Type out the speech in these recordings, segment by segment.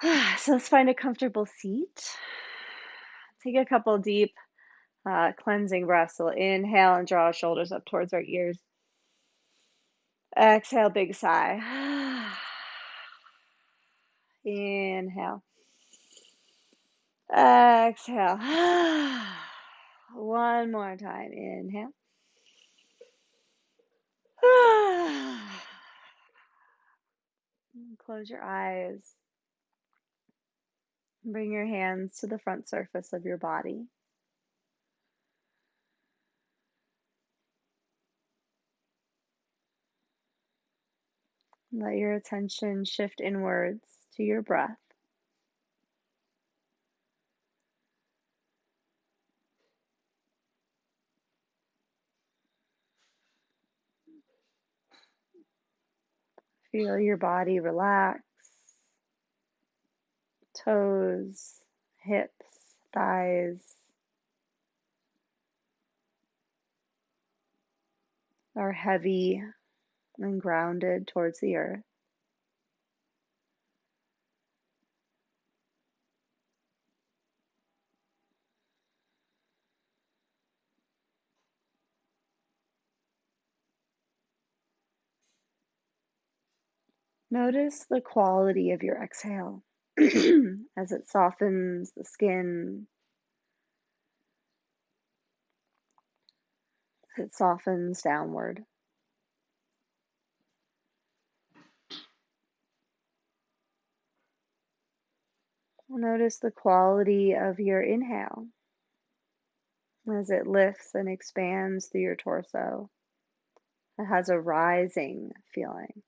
So let's find a comfortable seat. Take a couple deep, cleansing breaths. So we'll inhale and draw our shoulders up towards our ears. Exhale, big sigh. Inhale. Exhale. One more time. Inhale. Close your eyes. Bring your hands to the front surface of your body. Let your attention shift inwards to your breath. Feel your body relax. Toes, hips, thighs are heavy and grounded towards the earth. Notice the quality of your exhale as it softens the skin, as it softens downward. Notice the quality of your inhale as it lifts and expands through your torso. It has a rising feeling.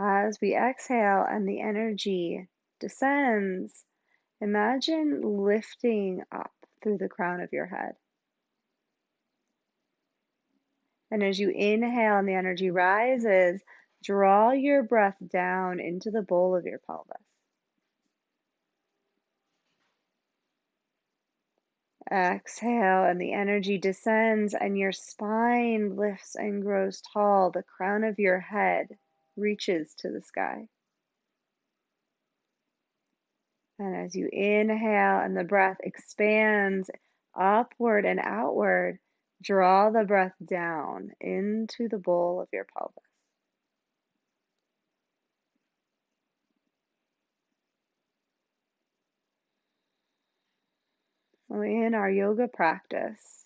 As we exhale and the energy descends, imagine lifting up through the crown of your head. And as you inhale and the energy rises, draw your breath down into the bowl of your pelvis. Exhale, and the energy descends, and your spine lifts and grows tall. The crown of your head reaches to the sky. And as you inhale and the breath expands upward and outward, draw the breath down into the bowl of your pelvis. In our yoga practice,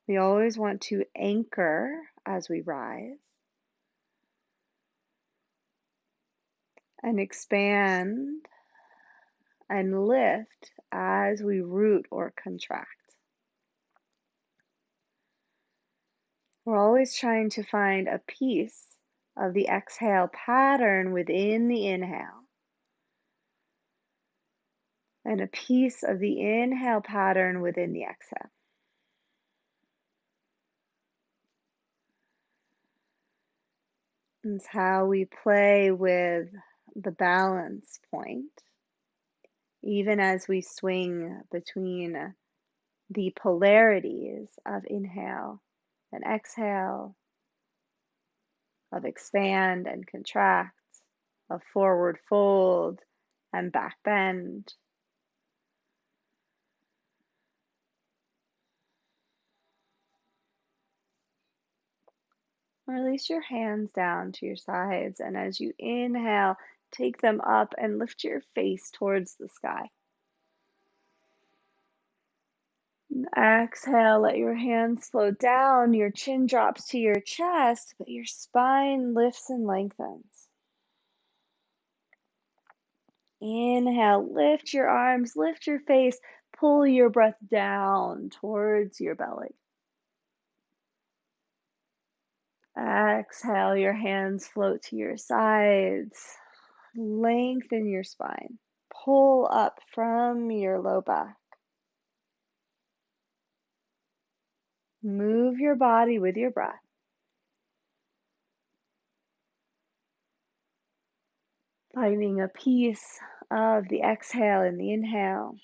we always want to anchor as we rise and expand and lift as we root or contract. We're always trying to find a piece of the exhale pattern within the inhale and a piece of the inhale pattern within the exhale. It's how we play with the balance point, even as we swing between the polarities of inhale and exhale, of expand and contract, of forward fold and back bend. Release your hands down to your sides, and as you inhale, take them up and lift your face towards the sky. And exhale, let your hands flow down, your chin drops to your chest, but your spine lifts and lengthens. Inhale, lift your arms, lift your face, pull your breath down towards your belly. Exhale, your hands float to your sides. Lengthen your spine. Pull up from your low back. Move your body with your breath. Finding a piece of the exhale and the inhale.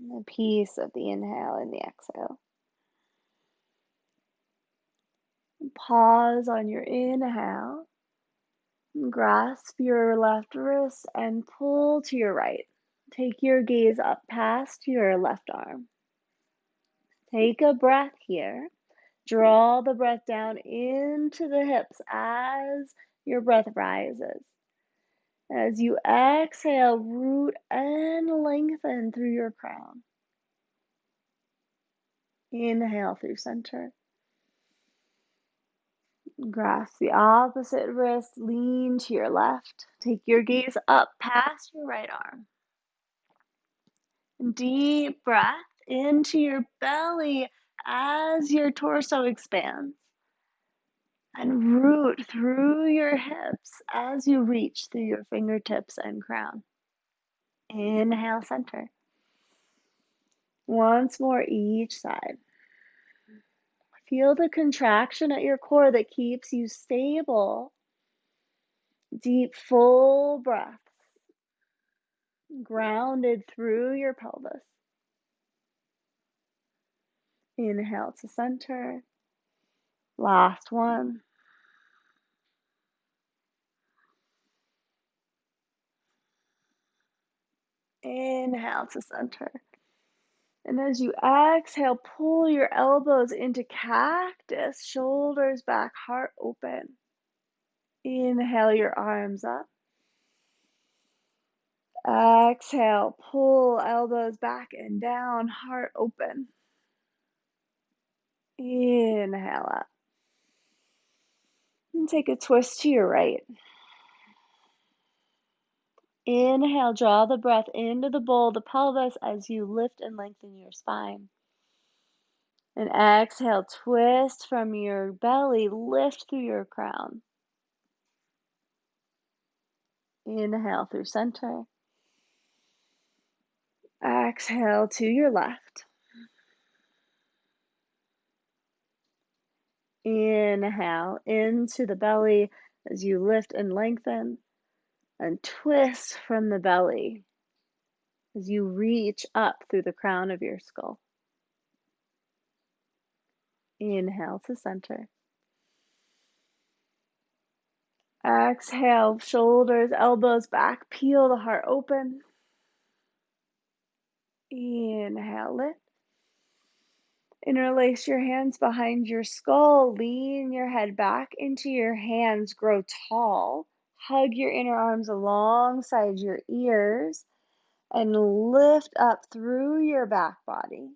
The peace of the inhale and the exhale. Pause on your inhale. Grasp your left wrist and pull to your right. Take your gaze up past your left arm. Take a breath here. Draw the breath down into the hips as your breath rises. As you exhale, root and lengthen through your crown. Inhale through center. Grasp the opposite wrist, lean to your left. Take your gaze up past your right arm. Deep breath into your belly as your torso expands. And root through your hips as you reach through your fingertips and crown. Inhale, center. Once more, each side. Feel the contraction at your core that keeps you stable. Deep, full breaths. Grounded through your pelvis. Inhale to center. Last one. Inhale to center. And as you exhale, pull your elbows into cactus, shoulders back, heart open. Inhale your arms up. Exhale, pull elbows back and down, heart open. Inhale up. And take a twist to your right. Inhale, draw the breath into the bowl, the pelvis, as you lift and lengthen your spine. And exhale, twist from your belly, lift through your crown. Inhale through center. Exhale to your left. Inhale into the belly as you lift and lengthen. And twist from the belly as you reach up through the crown of your skull. Inhale to center. Exhale, shoulders, elbows back, peel the heart open. Inhale, lift. Interlace your hands behind your skull. Lean your head back into your hands. Grow tall. Hug your inner arms alongside your ears and lift up through your back body.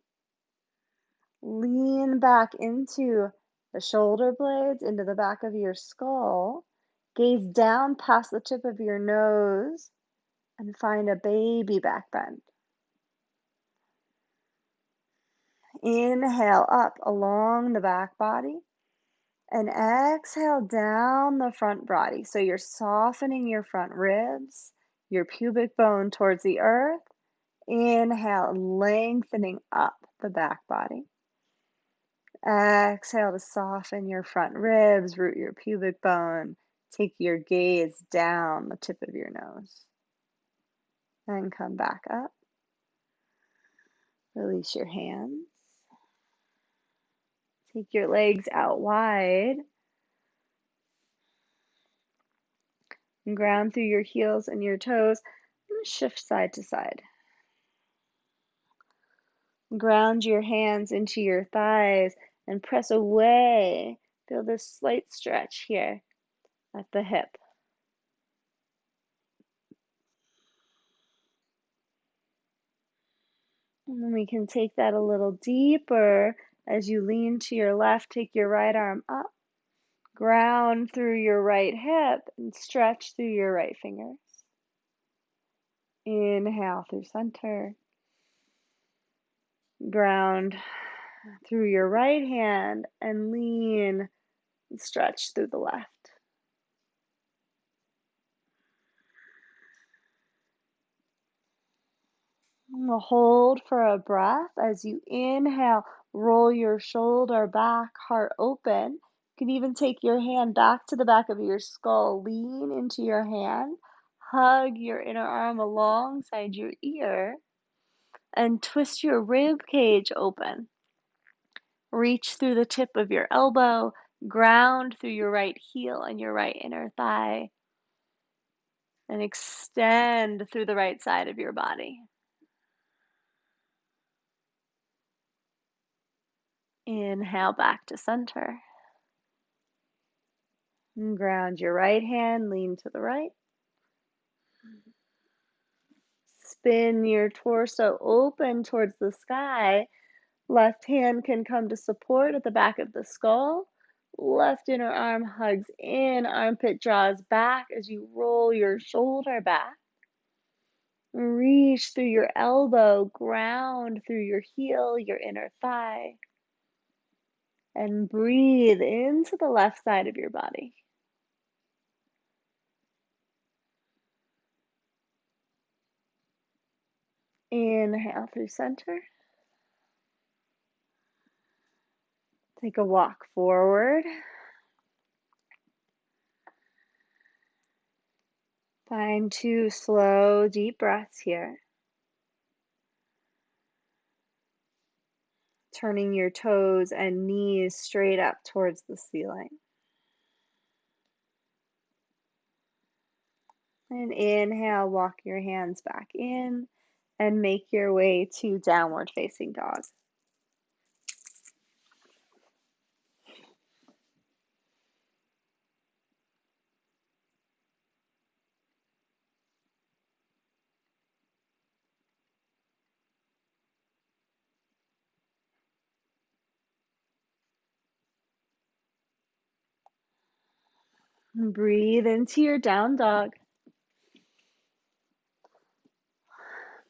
Lean back into the shoulder blades, into the back of your skull. Gaze down past the tip of your nose and find a baby back bend. Inhale up along the back body and exhale down the front body. So you're softening your front ribs, your pubic bone towards the earth. Inhale, lengthening up the back body. Exhale to soften your front ribs, root your pubic bone. Take your gaze down the tip of your nose. And come back up. Release your hands. Take your legs out wide. And ground through your heels and your toes. And shift side to side. Ground your hands into your thighs and press away. Feel this slight stretch here at the hip. And then we can take that a little deeper as you lean to your left. Take your right arm up. Ground through your right hip and stretch through your right fingers. Inhale through center. Ground through your right hand and lean and stretch through the left. We'll hold for a breath as you inhale, roll your shoulder back, heart open. You can even take your hand back to the back of your skull, lean into your hand, hug your inner arm alongside your ear, And twist your rib cage open. Reach through the tip of your elbow, ground through your right heel and your right inner thigh, and extend through the right side of your body. Inhale back to center. And ground your right hand, lean to the right. Spin your torso open towards the sky. Left hand can come to support at the back of the skull. Left inner arm hugs in, armpit draws back as you roll your shoulder back. Reach through your elbow, ground through your heel, your inner thigh, and breathe into the left side of your body. Inhale through center. Take a walk forward. Find 2 slow, deep breaths here. Turning your toes and knees straight up towards the ceiling. And inhale, walk your hands back in and make your way to downward facing dog. And breathe into your down dog.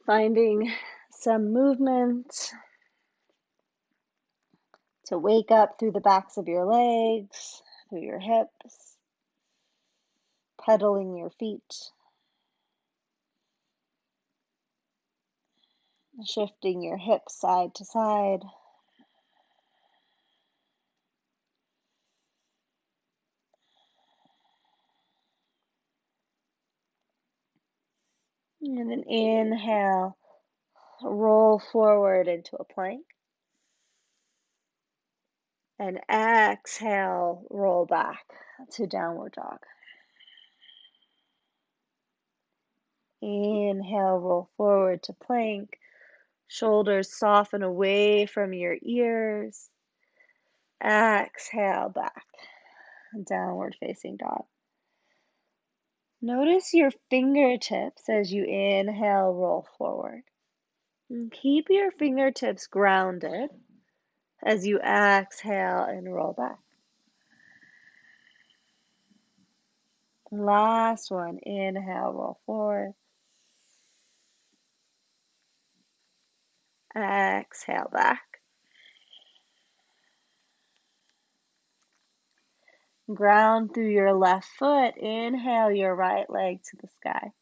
Finding some movement to wake up through the backs of your legs, through your hips, pedaling your feet, shifting your hips side to side. And then inhale, roll forward into a plank. And exhale, roll back to downward dog. Inhale, roll forward to plank. Shoulders soften away from your ears. Exhale back, downward facing dog. Notice your fingertips as you inhale, roll forward. And keep your fingertips grounded as you exhale and roll back. Last one, inhale, roll forward. Exhale back. Ground through your left foot. Inhale your right leg to the sky.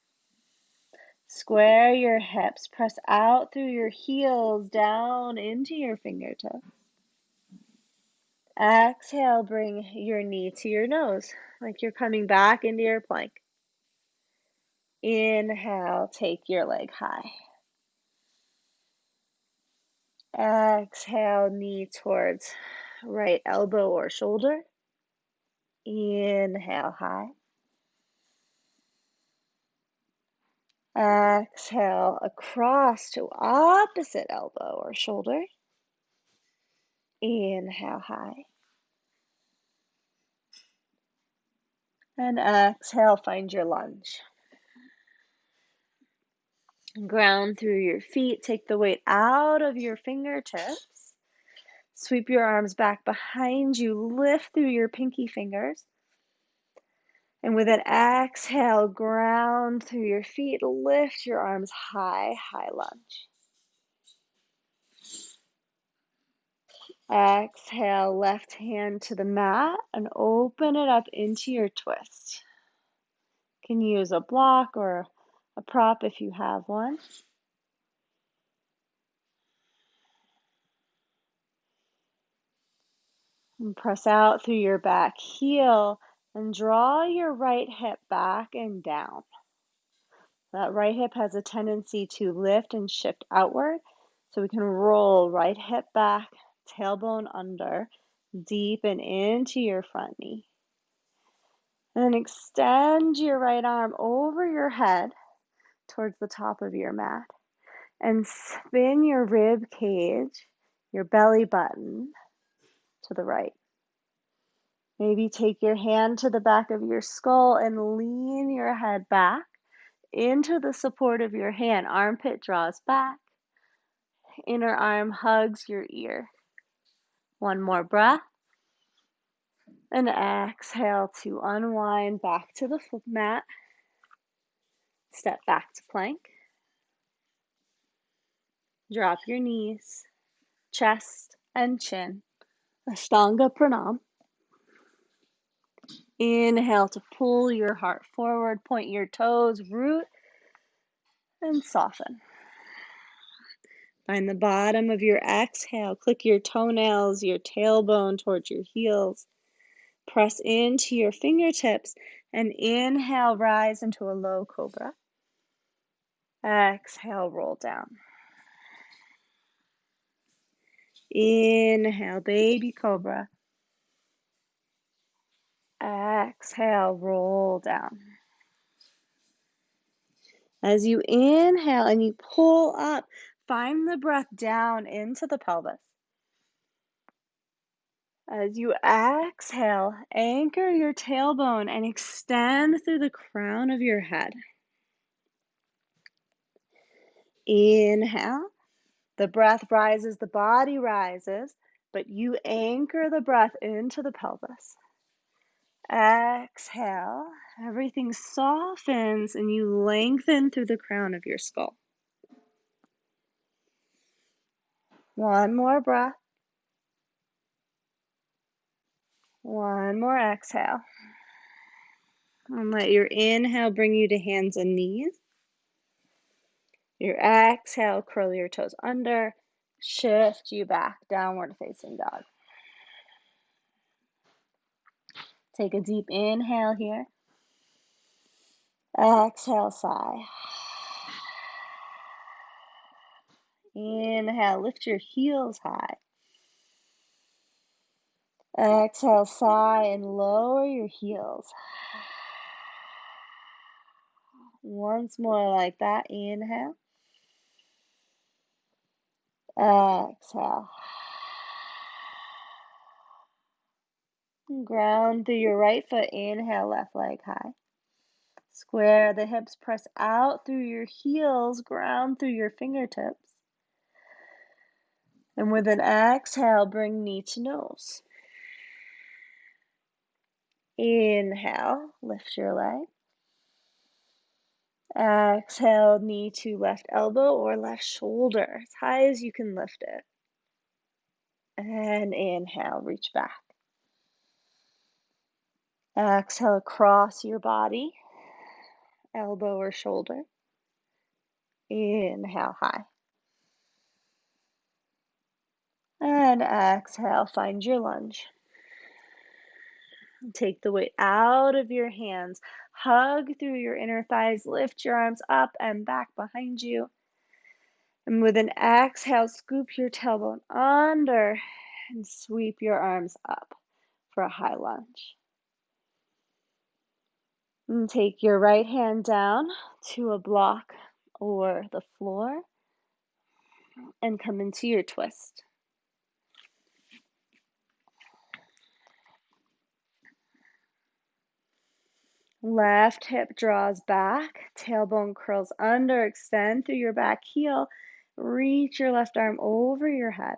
Square your hips. Press out through your heels down into your fingertips. Exhale, bring your knee to your nose, like you're coming back into your plank. Inhale, take your leg high. Exhale, knee towards right elbow or shoulder. Inhale, high. Exhale, across to opposite elbow or shoulder. Inhale, high. And exhale, find your lunge. Ground through your feet. Take the weight out of your fingertips. Sweep your arms back behind you. Lift through your pinky fingers. And with an exhale, ground through your feet. Lift your arms high, high lunge. Exhale, left hand to the mat and open it up into your twist. You can use a block or a prop if you have one. And press out through your back heel and draw your right hip back and down. That right hip has a tendency to lift and shift outward. So we can roll right hip back, tailbone under, deepen into your front knee. And then extend your right arm over your head towards the top of your mat. And spin your rib cage, your belly button to the right. Maybe take your hand to the back of your skull and lean your head back into the support of your hand. Armpit draws back. Inner arm hugs your ear. One more breath. And exhale to unwind back to the mat. Step back to plank. Drop your knees, chest and chin. Ashtanga Pranam. Inhale to pull your heart forward, point your toes, root, and soften. Find the bottom of your exhale. Click your toenails, your tailbone towards your heels. Press into your fingertips and inhale, rise into a low cobra. Exhale, roll down. Inhale, baby cobra. Exhale, roll down. As you inhale and you pull up, find the breath down into the pelvis. As you exhale, anchor your tailbone and extend through the crown of your head. Inhale. The breath rises, the body rises, but you anchor the breath into the pelvis. Exhale. Everything softens and you lengthen through the crown of your skull. One more breath. One more exhale. And let your inhale bring you to hands and knees. Your exhale, curl your toes under, shift you back, downward facing dog. Take a deep inhale here. Exhale, sigh. Inhale, lift your heels high. Exhale, sigh, and lower your heels. Once more like that. Inhale. Exhale. Ground through your right foot. Inhale, left leg high. Square the hips, press out through your heels, ground through your fingertips. And with an exhale, bring knee to nose. Inhale, lift your leg. Exhale, knee to left elbow or left shoulder, as high as you can lift it. And inhale, reach back. Exhale, across your body, elbow or shoulder. Inhale, high. And exhale, find your lunge. Take the weight out of your hands. Hug through your inner thighs. Lift your arms up and back behind you. And with an exhale, scoop your tailbone under and sweep your arms up for a high lunge. And take your right hand down to a block or the floor and come into your twist. Left hip draws back, tailbone curls under, extend through your back heel, reach your left arm over your head.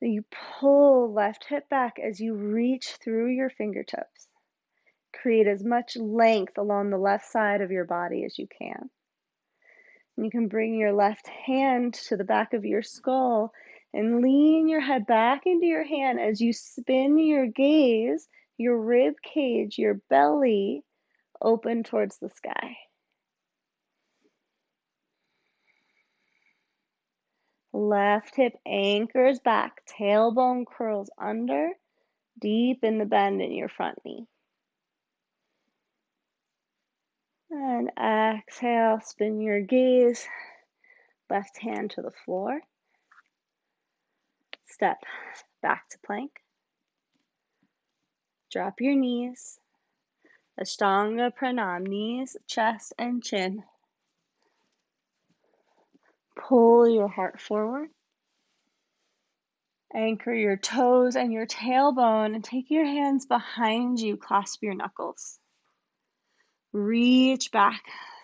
You pull left hip back as you reach through your fingertips. Create as much length along the left side of your body as you can. And you can bring your left hand to the back of your skull and lean your head back into your hand as you spin your gaze, your rib cage, your belly open towards the sky. Left hip anchors back, tailbone curls under, deep in the bend in your front knee. And exhale, spin your gaze, left hand to the floor. Step back to plank. Drop your knees. Ashtanga Pranam, knees, chest, and chin. Pull your heart forward. Anchor your toes and your tailbone and take your hands behind you. Clasp your knuckles. Reach back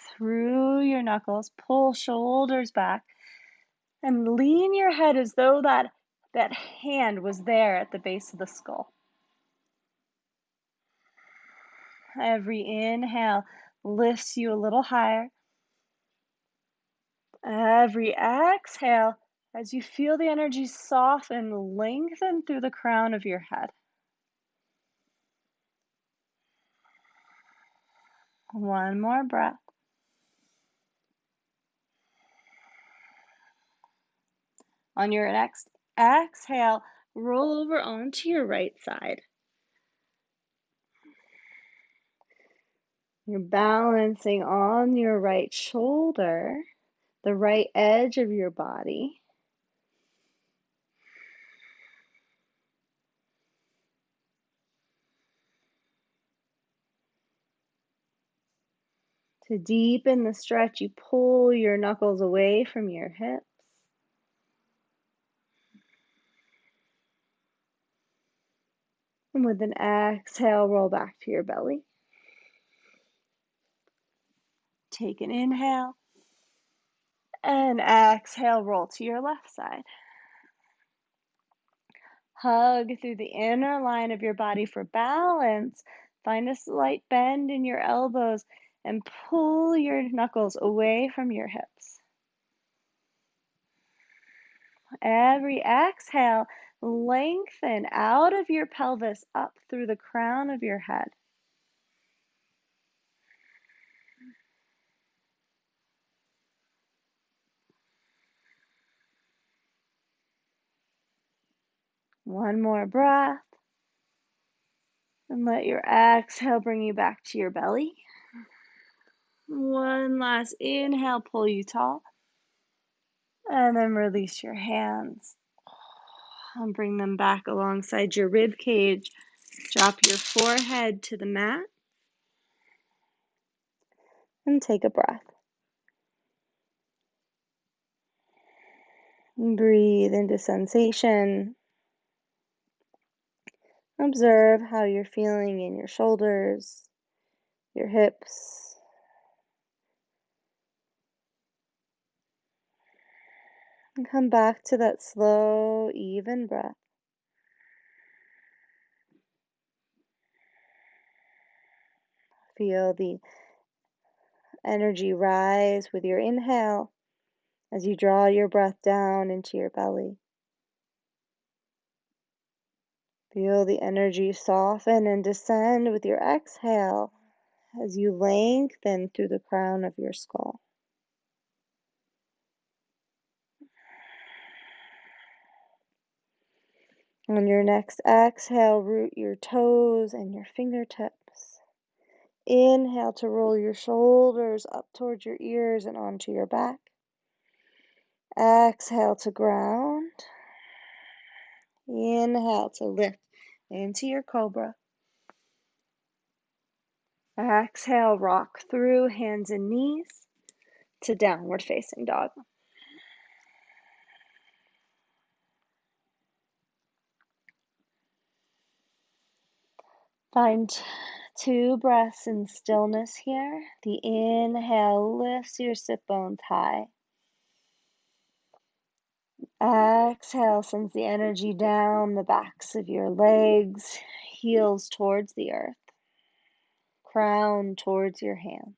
through your knuckles. Pull shoulders back and lean your head as though that hand was there at the base of the skull. Every inhale lifts you a little higher. Every exhale, as you feel the energy soften, lengthen through the crown of your head. One more breath. On your next exhale, roll over onto your right side. You're balancing on your right shoulder, the right edge of your body. To deepen the stretch, you pull your knuckles away from your hips. And with an exhale, roll back to your belly. Take an inhale. And exhale, roll to your left side. Hug through the inner line of your body for balance. Find a slight bend in your elbows and pull your knuckles away from your hips. Every exhale, lengthen out of your pelvis up through the crown of your head. One more breath. And let your exhale bring you back to your belly. One last inhale, pull you tall. And then release your hands. And bring them back alongside your rib cage. Drop your forehead to the mat. And take a breath. And breathe into sensation. Observe how you're feeling in your shoulders, your hips. And come back to that slow, even breath. Feel the energy rise with your inhale as you draw your breath down into your belly. Feel the energy soften and descend with your exhale as you lengthen through the crown of your skull. On your next exhale, root your toes and your fingertips. Inhale to roll your shoulders up towards your ears and onto your back. Exhale to ground. Inhale to lift into your cobra. Exhale, rock through hands and knees to downward facing dog. Find 2 breaths in stillness here. The inhale lifts your sit bones high. Exhale sends the energy down the backs of your legs, heels towards the earth, crown towards your hands.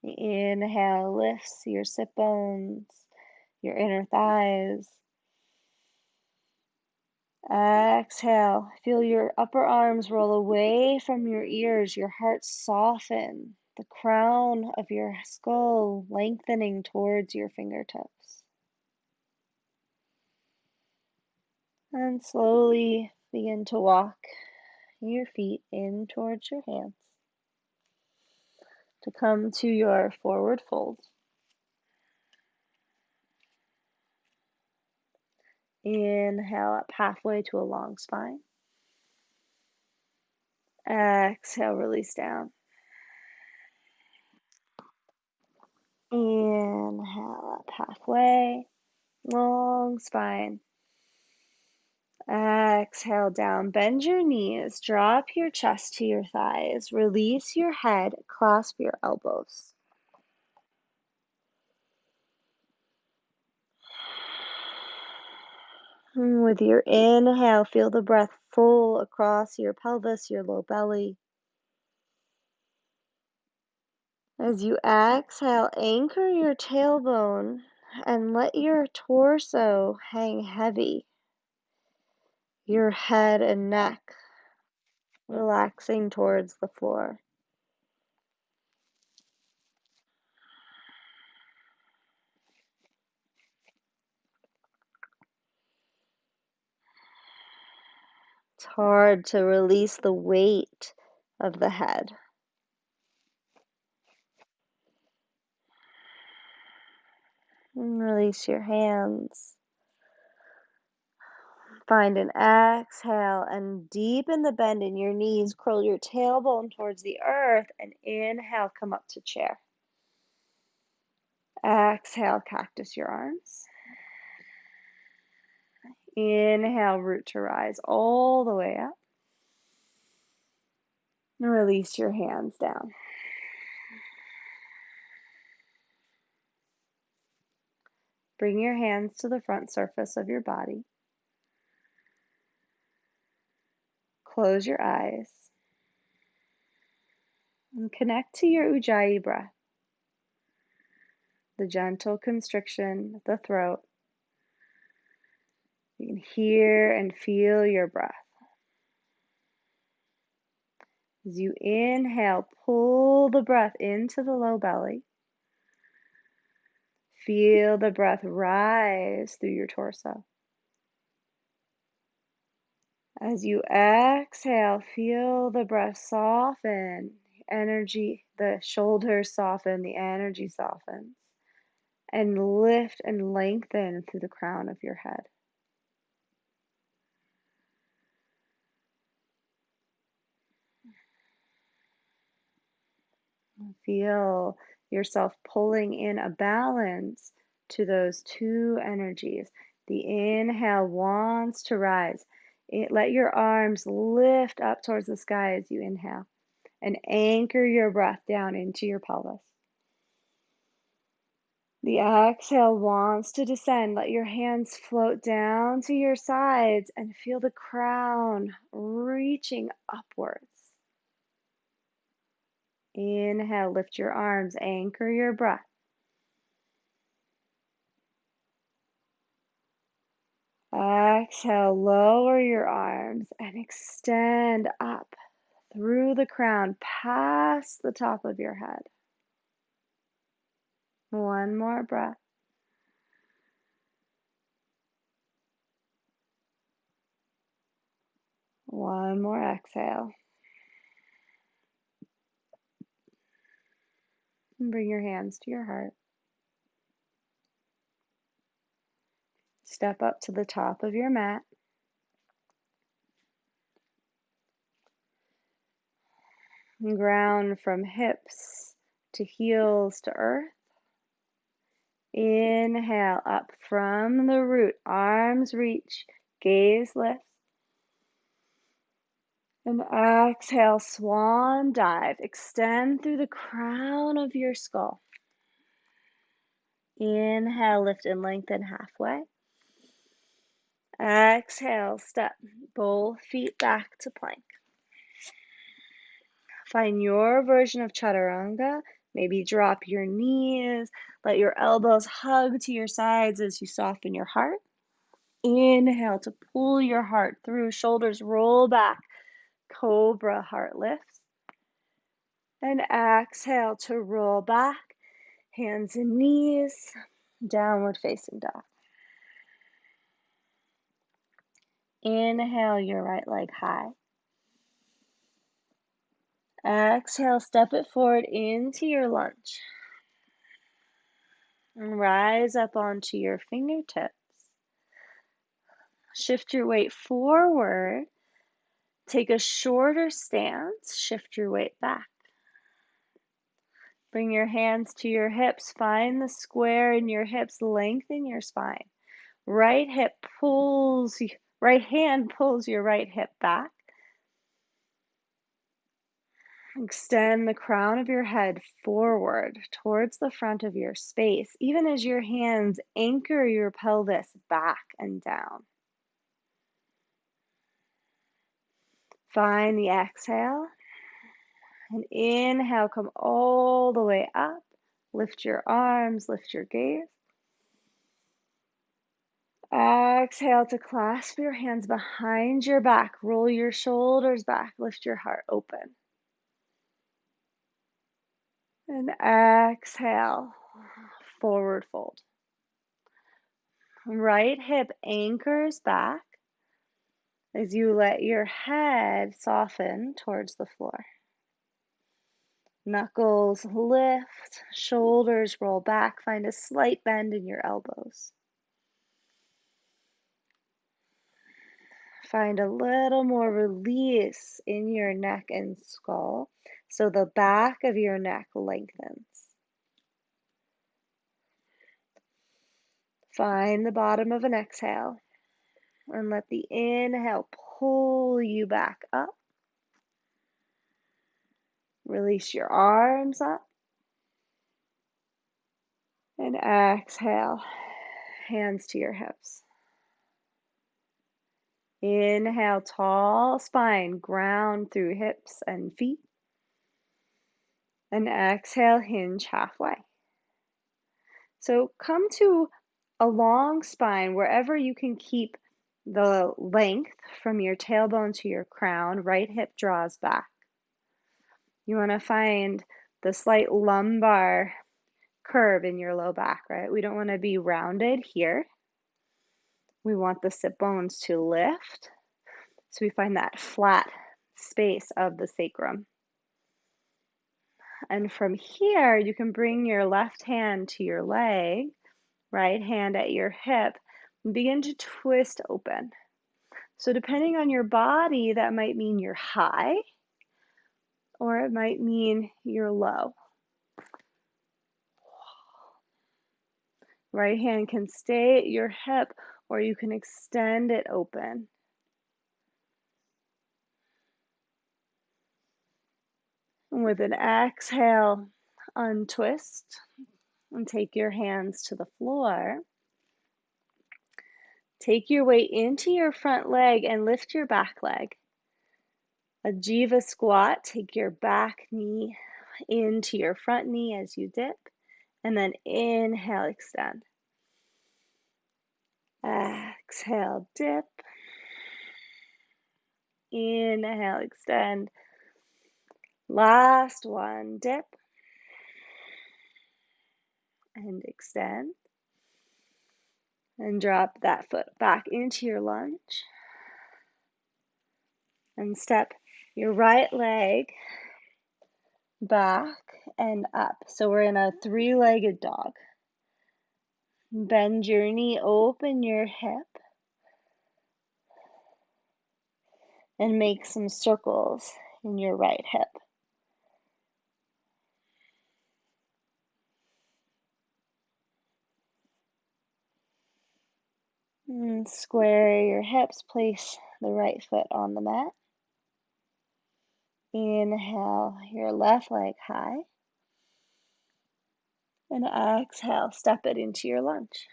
The inhale lifts your sit bones, your inner thighs. Exhale, feel your upper arms roll away from your ears, your heart soften, the crown of your skull lengthening towards your fingertips. And slowly begin to walk your feet in towards your hands. to come to your forward fold. Inhale up halfway to a long spine. Exhale, release down. Inhale up halfway, long spine. Exhale down, bend your knees, drop your chest to your thighs, release your head, clasp your elbows. And with your inhale, feel the breath full across your pelvis, your low belly. As you exhale, anchor your tailbone and let your torso hang heavy, your head and neck relaxing towards the floor. It's hard to release the weight of the head. And release your hands. Find an exhale and deepen the bend in your knees. Curl your tailbone towards the earth and inhale, come up to chair. Exhale, cactus your arms. Inhale, root to rise all the way up. And release your hands down. Bring your hands to the front surface of your body. Close your eyes. And connect to your Ujjayi breath, the gentle constriction of the throat. You can hear and feel your breath. As you inhale, pull the breath into the low belly. Feel the breath rise through your torso. As you exhale, feel the breath soften, energy, the shoulders soften, the energy softens, and lift and lengthen through the crown of your head. Feel yourself pulling in a balance to those two energies. The inhale wants to rise. Let your arms lift up towards the sky as you inhale and anchor your breath down into your pelvis. The exhale wants to descend. Let your hands float down to your sides and feel the crown reaching upwards. Inhale, lift your arms, anchor your breath. Exhale, lower your arms and extend up through the crown, past the top of your head. One more breath. One more exhale. And bring your hands to your heart. Step up to the top of your mat. And ground from hips to heels to earth. Inhale up from the root, arms reach, gaze lifts. And exhale, swan dive. Extend through the crown of your skull. Inhale, lift and lengthen halfway. Exhale, step both feet back to plank. Find your version of chaturanga. Maybe drop your knees. Let your elbows hug to your sides as you soften your heart. Inhale to pull your heart through. Shoulders roll back. Cobra, heart lifts. And exhale to roll back. Hands and knees. Downward facing dog. Inhale your right leg high. Exhale, step it forward into your lunge. And rise up onto your fingertips. Shift your weight forward. Take a shorter stance. Shift your weight back. Bring your hands to your hips. Find the square in your hips. Lengthen your spine. Right hand pulls your right hip back. Extend the crown of your head forward towards the front of your space, even as your hands anchor your pelvis back and down. Find the exhale. And inhale, come all the way up. Lift your arms, lift your gaze. Exhale to clasp your hands behind your back. Roll your shoulders back. Lift your heart open. And exhale, forward fold. Right hip anchors back as you let your head soften towards the floor. Knuckles lift, shoulders roll back. Find a slight bend in your elbows. Find a little more release in your neck and skull so the back of your neck lengthens. Find the bottom of an exhale and let the inhale pull you back up. Release your arms up and exhale, hands to your hips. Inhale, tall spine, ground through hips and feet. And exhale, hinge halfway. So come to a long spine wherever you can keep the length from your tailbone to your crown. Right hip draws back. You want to find the slight lumbar curve in your low back, right? We don't want to be rounded here. We want the sit bones to lift. So we find that flat space of the sacrum. And from here, you can bring your left hand to your leg, right hand at your hip, and begin to twist open. So depending on your body, that might mean you're high, or it might mean you're low. Right hand can stay at your hip, or you can extend it open. And with an exhale, untwist and take your hands to the floor. Take your weight into your front leg and lift your back leg. A Jiva squat, take your back knee into your front knee as you dip, and then inhale, extend. Exhale, dip. Inhale, extend. Last one, dip. And extend. And drop that foot back into your lunge. And step your right leg back and up. So we're in a three-legged dog. Bend your knee, open your hip, and make some circles in your right hip. And square your hips, place the right foot on the mat. Inhale your left leg high. And exhale, step it into your lunge.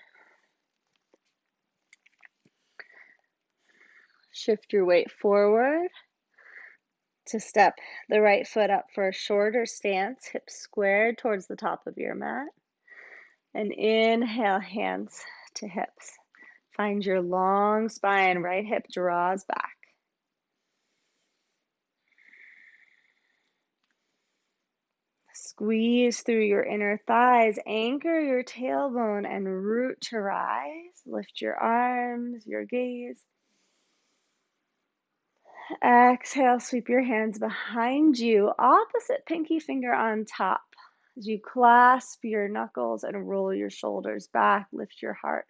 Shift your weight forward to step the right foot up for a shorter stance, hips squared towards the top of your mat. And inhale, hands to hips. Find your long spine, right hip draws back. Squeeze through your inner thighs, anchor your tailbone and root to rise. Lift your arms, your gaze. Exhale, sweep your hands behind you, opposite pinky finger on top. As you clasp your knuckles and roll your shoulders back, lift your heart.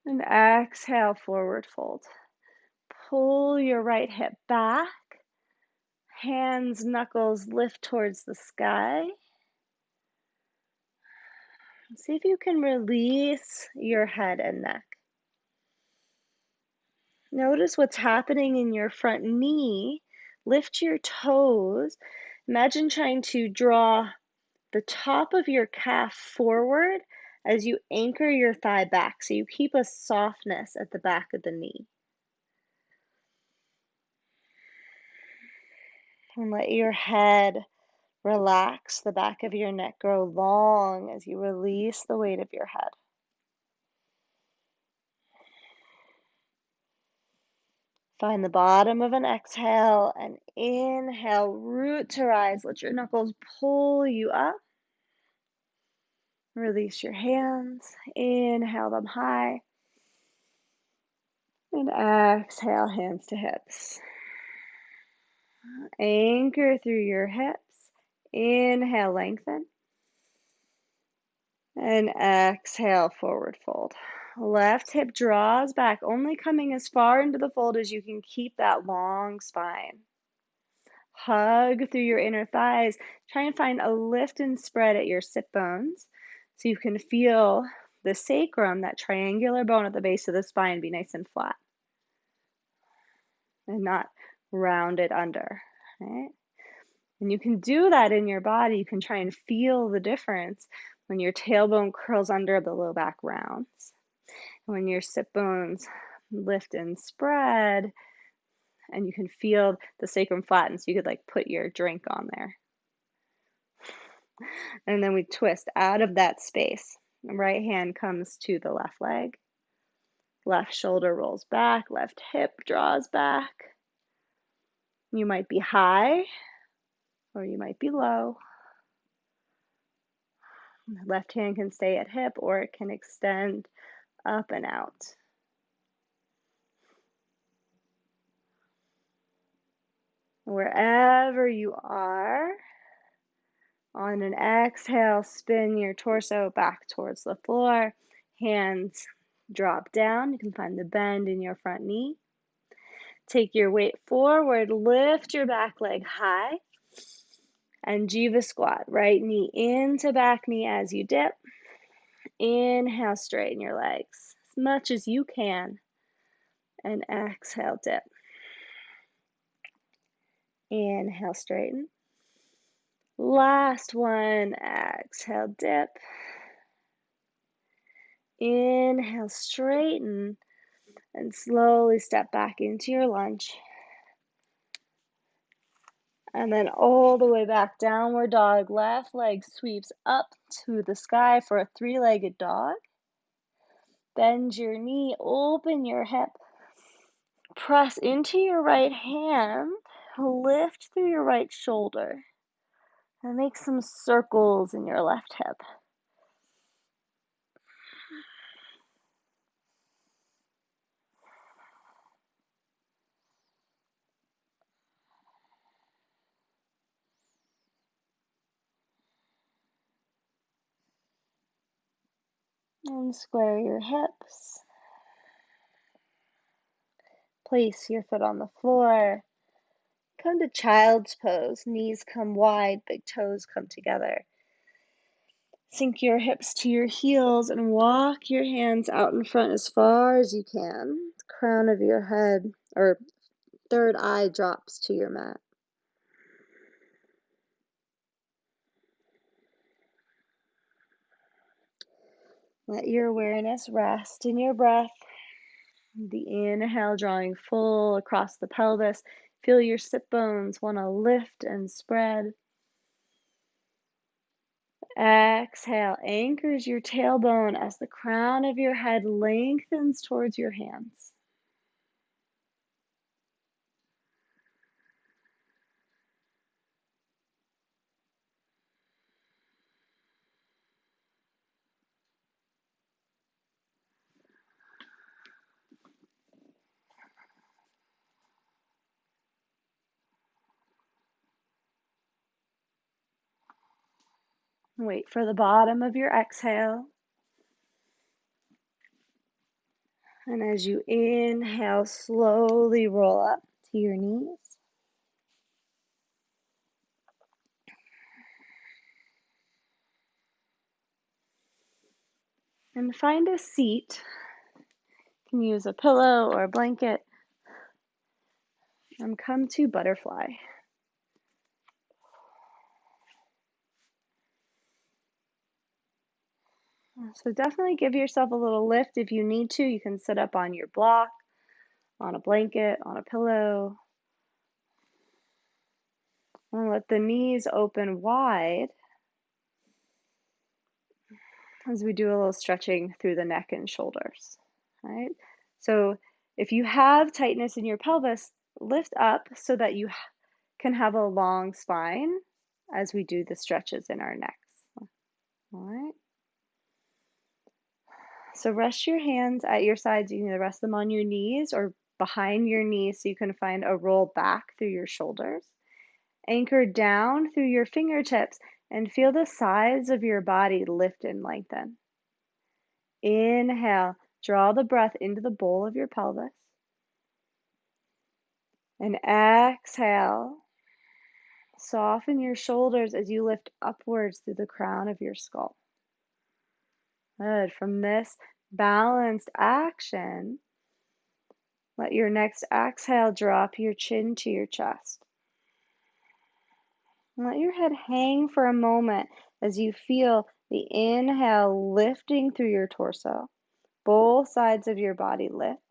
And exhale, forward fold. Pull your right hip back. Hands, knuckles lift towards the sky. See if you can release your head and neck. Notice what's happening in your front knee. Lift your toes. Imagine trying to draw the top of your calf forward as you anchor your thigh back. So you keep a softness at the back of the knee. And let your head relax. The back of your neck grow long as you release the weight of your head. Find the bottom of an exhale and inhale, root to rise. Let your knuckles pull you up. Release your hands. Inhale them high. And exhale, hands to hips. Anchor through your hips. Inhale, lengthen. And exhale, forward fold. Left hip draws back, only coming as far into the fold as you can keep that long spine. Hug through your inner thighs. Try and find a lift and spread at your sit bones so you can feel the sacrum, that triangular bone at the base of the spine, be nice and flat and not rounded under. Right? And you can do that in your body. You can try and feel the difference when your tailbone curls under, the low back rounds. When your sit bones lift and spread, and you can feel the sacrum flatten, so you could like put your drink on there. And then we twist out of that space. The right hand comes to the left leg. Left shoulder rolls back, left hip draws back. You might be high or you might be low. Left hand can stay at hip or it can extend up and out. Wherever you are, on an exhale, spin your torso back towards the floor. Hands drop down. You can find the bend in your front knee. Take your weight forward, lift your back leg high, and Jiva squat. Right knee into back knee as you dip. Inhale, straighten your legs as much as you can, and exhale, dip. Inhale, straighten. Last one, exhale, dip. Inhale, straighten, and slowly step back into your lunge. And then all the way back, downward dog. Left leg sweeps up to the sky for a three-legged dog. Bend your knee, open your hip. Press into your right hand, lift through your right shoulder, and make some circles in your left hip. And square your hips. Place your foot on the floor. Come to child's pose. Knees come wide, big toes come together. Sink your hips to your heels and walk your hands out in front as far as you can. The crown of your head or third eye drops to your mat. Let your awareness rest in your breath. The inhale drawing full across the pelvis. Feel your sit bones want to lift and spread. Exhale, anchors your tailbone as the crown of your head lengthens towards your hands. Wait for the bottom of your exhale. And as you inhale, slowly roll up to your knees. And find a seat. You can use a pillow or a blanket. And come to butterfly. So definitely give yourself a little lift if you need to. You can sit up on your block, on a blanket, on a pillow. And let the knees open wide as we do a little stretching through the neck and shoulders. Right? So if you have tightness in your pelvis, lift up so that you can have a long spine as we do the stretches in our necks. All right. So rest your hands at your sides. You can either rest them on your knees or behind your knees so you can find a roll back through your shoulders. Anchor down through your fingertips and feel the sides of your body lift and lengthen. Inhale, draw the breath into the bowl of your pelvis. And exhale, soften your shoulders as you lift upwards through the crown of your skull. Good. From this balanced action, let your next exhale drop your chin to your chest. And let your head hang for a moment as you feel the inhale lifting through your torso. Both sides of your body lift.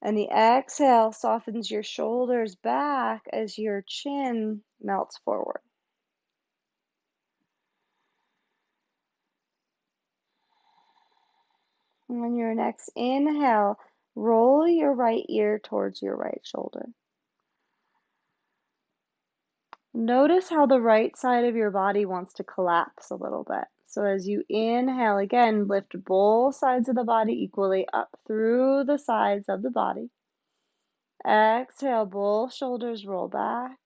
And the exhale softens your shoulders back as your chin melts forward. And on your next inhale, roll your right ear towards your right shoulder. Notice how the right side of your body wants to collapse a little bit. So as you inhale, again, lift both sides of the body equally up through the sides of the body. Exhale, both shoulders roll back.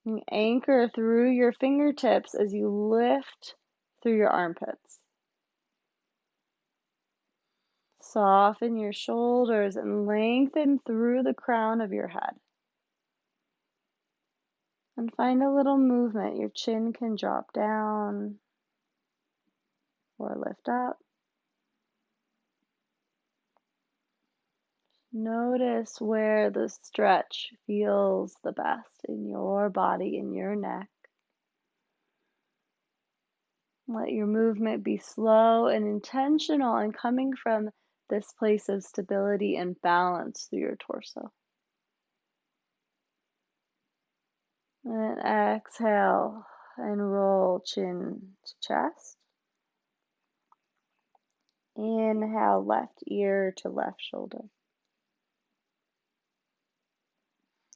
And anchor through your fingertips as you lift through your armpits. Soften your shoulders and lengthen through the crown of your head. And find a little movement. Your chin can drop down or lift up. Notice where the stretch feels the best in your body, in your neck. Let your movement be slow and intentional and coming from this place of stability and balance through your torso. And exhale and roll chin to chest. Inhale, left ear to left shoulder.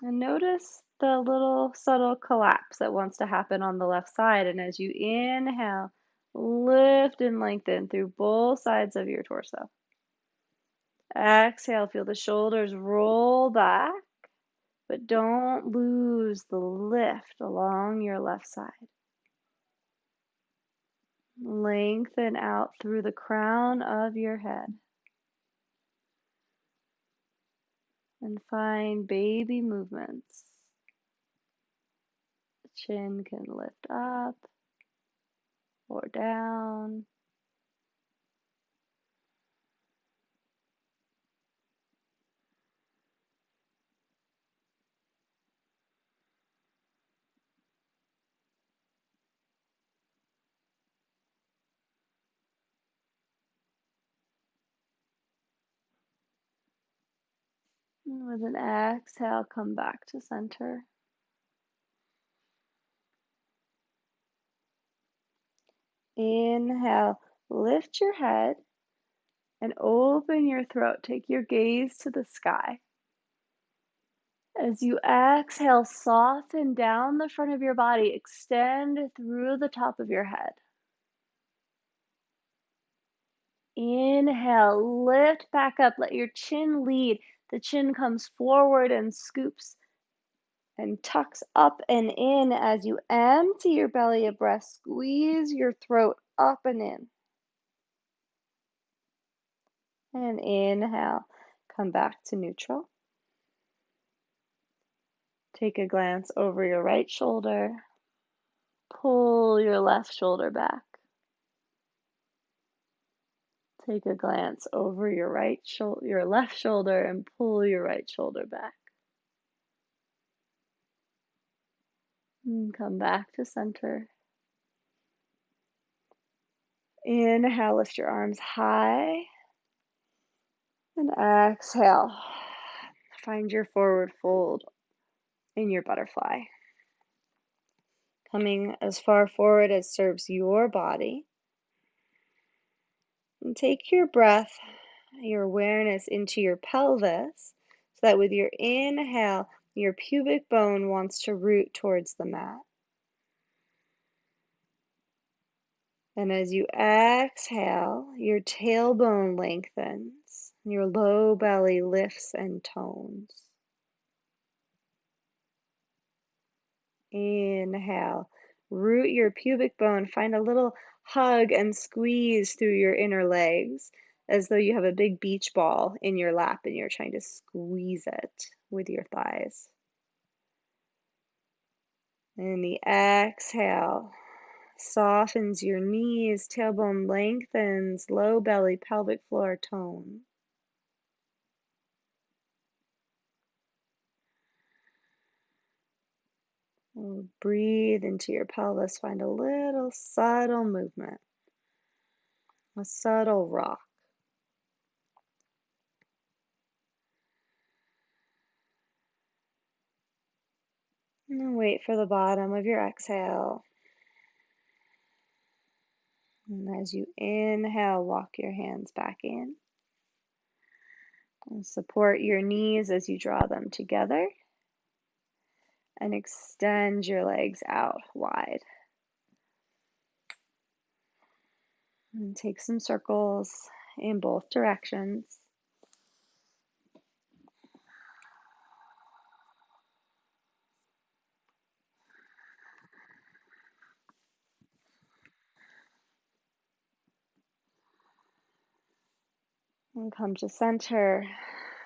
And notice the little subtle collapse that wants to happen on the left side. And as you inhale, lift and lengthen through both sides of your torso. Exhale, feel the shoulders roll back, but don't lose the lift along your left side. Lengthen out through the crown of your head. And find baby movements. The chin can lift up or down. And with an exhale, come back to center. Inhale, lift your head and open your throat. Take your gaze to the sky. As you exhale, soften down the front of your body, extend through the top of your head. Inhale, lift back up, let your chin lead. The chin comes forward and scoops. and tucks up and in as you empty your belly of breath. Squeeze your throat up and in. And inhale, come back to neutral. Take a glance over your right shoulder. Pull your left shoulder back. Take a glance over your left shoulder and pull your right shoulder back. And come back to center. Inhale, lift your arms high. And exhale. Find your forward fold in your butterfly. Coming as far forward as serves your body. And take your breath, your awareness into your pelvis, so that with your inhale, your pubic bone wants to root towards the mat. And as you exhale, your tailbone lengthens, your low belly lifts and tones. Inhale, root your pubic bone, find a little hug and squeeze through your inner legs as though you have a big beach ball in your lap and you're trying to squeeze it with your thighs. And the exhale softens your knees, tailbone lengthens, low belly, pelvic floor tone. Breathe into your pelvis, find a little subtle movement, a subtle rock. And then wait for the bottom of your exhale. And as you inhale, walk your hands back in. And support your knees as you draw them together. And extend your legs out wide. And take some circles in both directions. And come to center.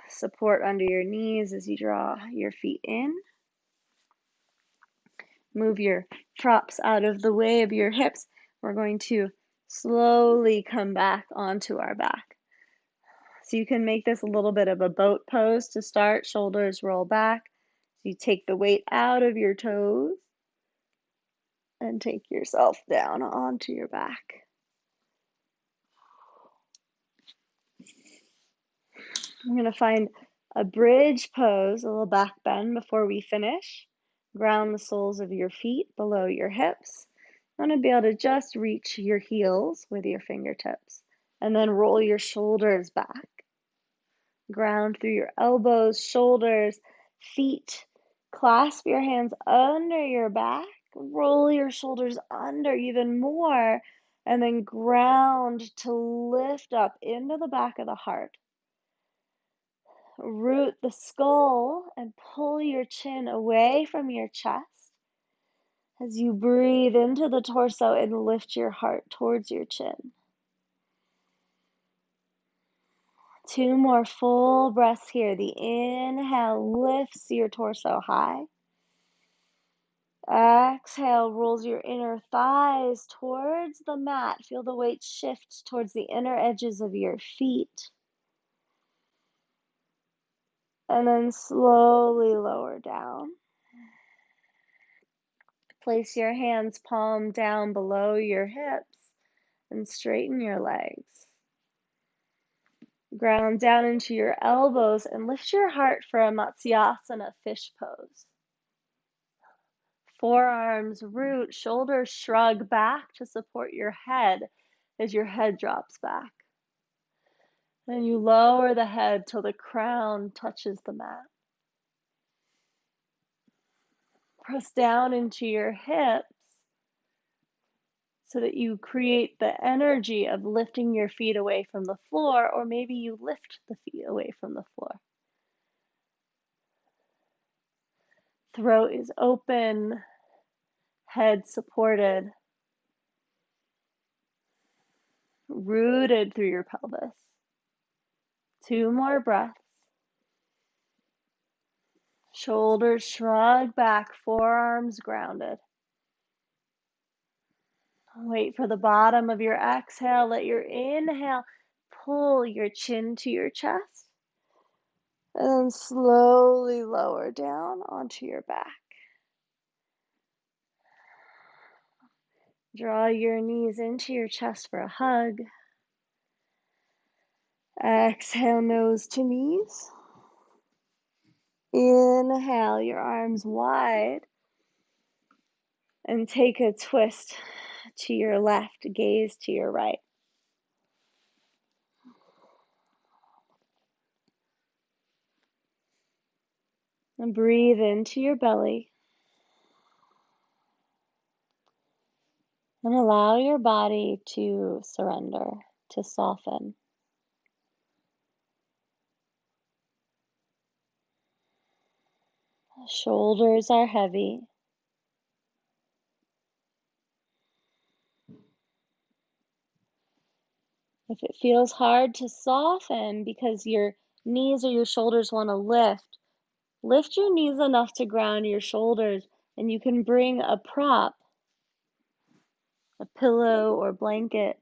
Support under your knees as you draw your feet in. Move your props out of the way of your hips. We're going to slowly come back onto our back. So you can make this a little bit of a boat pose to start. Shoulders roll back. So you take the weight out of your toes and take yourself down onto your back. I'm going to find a bridge pose, a little back bend before we finish. Ground the soles of your feet below your hips. You want to be able to just reach your heels with your fingertips and then roll your shoulders back. Ground through your elbows, shoulders, feet. Clasp your hands under your back. Roll your shoulders under even more. And then ground to lift up into the back of the heart. Root the skull and pull your chin away from your chest as you breathe into the torso and lift your heart towards your chin. 2 more full breaths here. The inhale lifts your torso high. Exhale rolls your inner thighs towards the mat. Feel the weight shift towards the inner edges of your feet. And then slowly lower down. Place your hands palm down below your hips and straighten your legs. Ground down into your elbows and lift your heart for a Matsyasana fish pose. Forearms root, shoulders shrug back to support your head as your head drops back. Then you lower the head till the crown touches the mat. Press down into your hips so that you create the energy of lifting your feet away from the floor, or maybe you lift the feet away from the floor. Throat is open, head supported, rooted through your pelvis. 2 more breaths. Shoulders shrug back, forearms grounded. Wait for the bottom of your exhale. Let your inhale pull your chin to your chest. And then slowly lower down onto your back. Draw your knees into your chest for a hug. Exhale, nose to knees. Inhale, your arms wide. And take a twist to your left, gaze to your right. And breathe into your belly. And allow your body to surrender, to soften. Shoulders are heavy. If it feels hard to soften because your knees or your shoulders want to lift your knees enough to ground your shoulders, and you can bring a prop, a pillow or blanket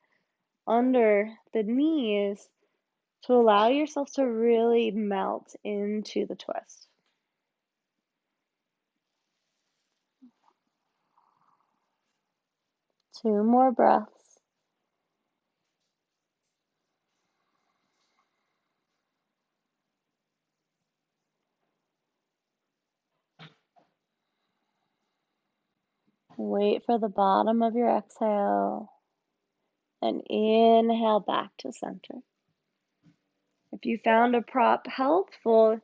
under the knees to allow yourself to really melt into the twist. Two more breaths. Wait for the bottom of your exhale and inhale back to center. If you found a prop helpful,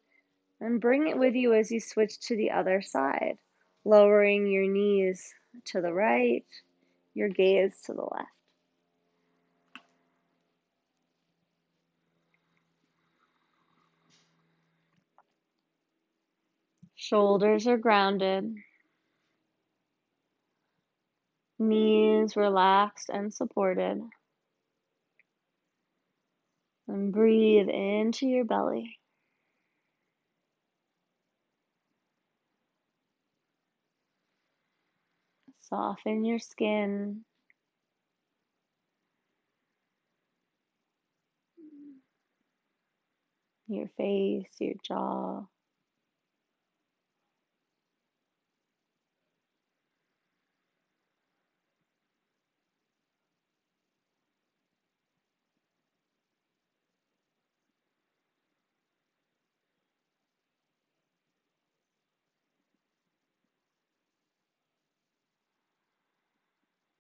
then bring it with you as you switch to the other side, lowering your knees to the right, your gaze to the left. Shoulders are grounded, knees relaxed and supported. And breathe into your belly. Soften your skin. Your face, your jaw.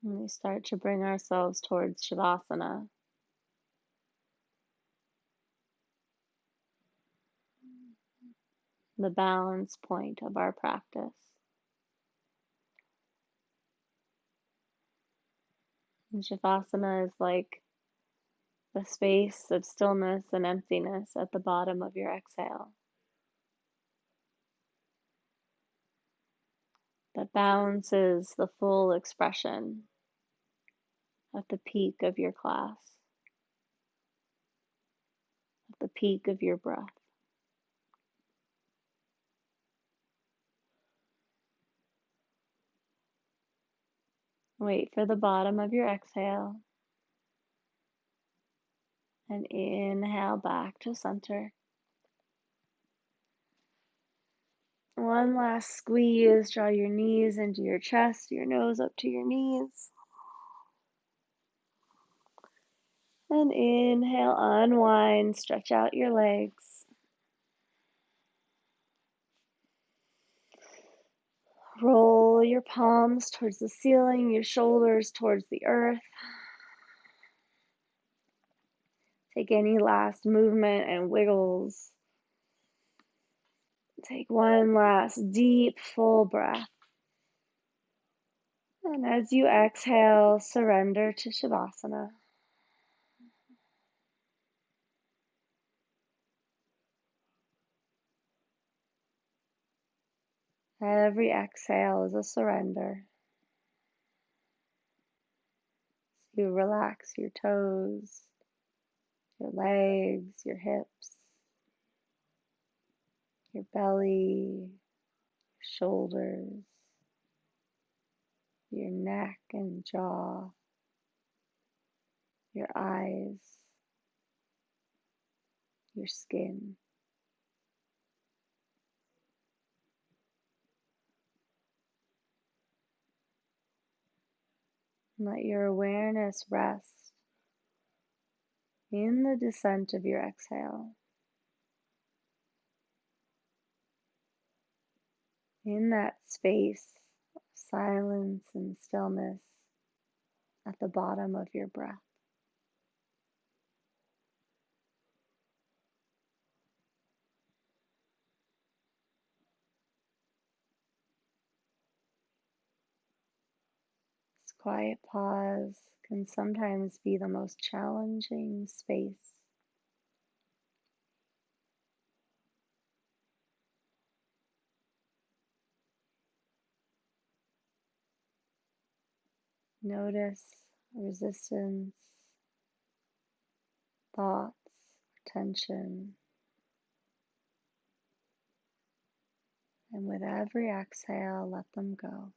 And we start to bring ourselves towards Shavasana. The balance point of our practice. And Shavasana is like the space of stillness and emptiness at the bottom of your exhale that balances the full expression at the peak of your class, at the peak of your breath. Wait for the bottom of your exhale and inhale back to center. One last squeeze. Draw your knees into your chest, your nose up to your knees. And inhale, unwind, stretch out your legs. Roll your palms towards the ceiling, your shoulders towards the earth. Take any last movement and wiggles. Take one last deep, full breath. And as you exhale, surrender to Shavasana. Every exhale is a surrender. You relax your toes, your legs, your hips, your belly, shoulders, your neck and jaw, your eyes, your skin. Let your awareness rest in the descent of your exhale, in that space of silence and stillness at the bottom of your breath. This quiet pause can sometimes be the most challenging space. Notice resistance, thoughts, tension, and with every exhale, let them go.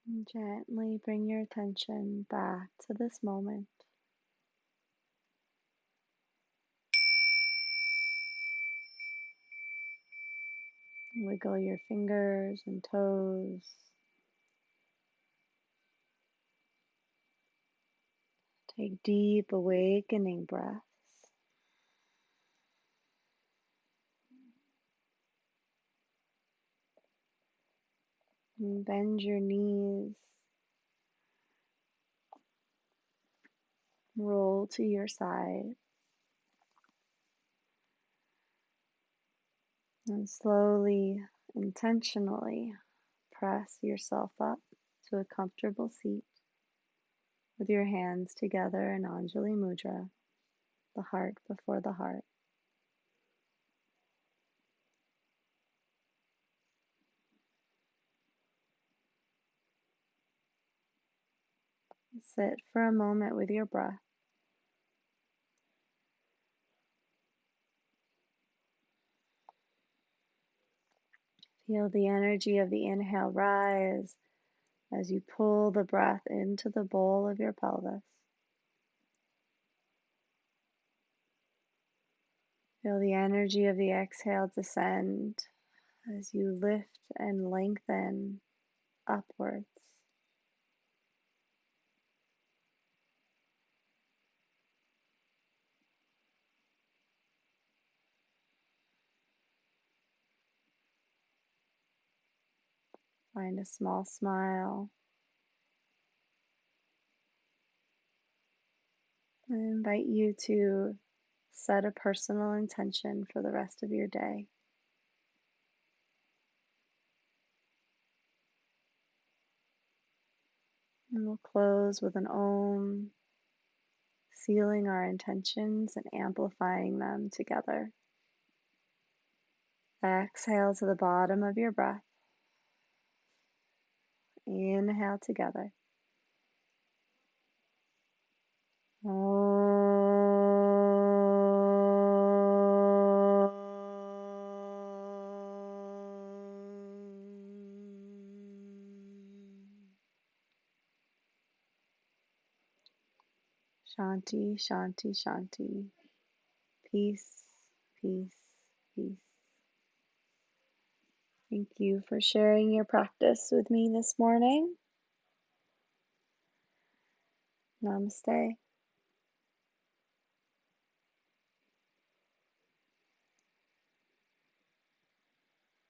And gently bring your attention back to this moment. Wiggle your fingers and toes. Take deep awakening breaths. And bend your knees. Roll to your side. And slowly, intentionally press yourself up to a comfortable seat with your hands together in Anjali Mudra, the heart before the heart. Sit for a moment with your breath. Feel the energy of the inhale rise as you pull the breath into the bowl of your pelvis. Feel the energy of the exhale descend as you lift and lengthen upwards. Find a small smile. I invite you to set a personal intention for the rest of your day. And we'll close with an Om, sealing our intentions and amplifying them together. Exhale to the bottom of your breath. Inhale together. Shanti, Shanti, Shanti. Peace, peace, peace. Thank you for sharing your practice with me this morning. Namaste.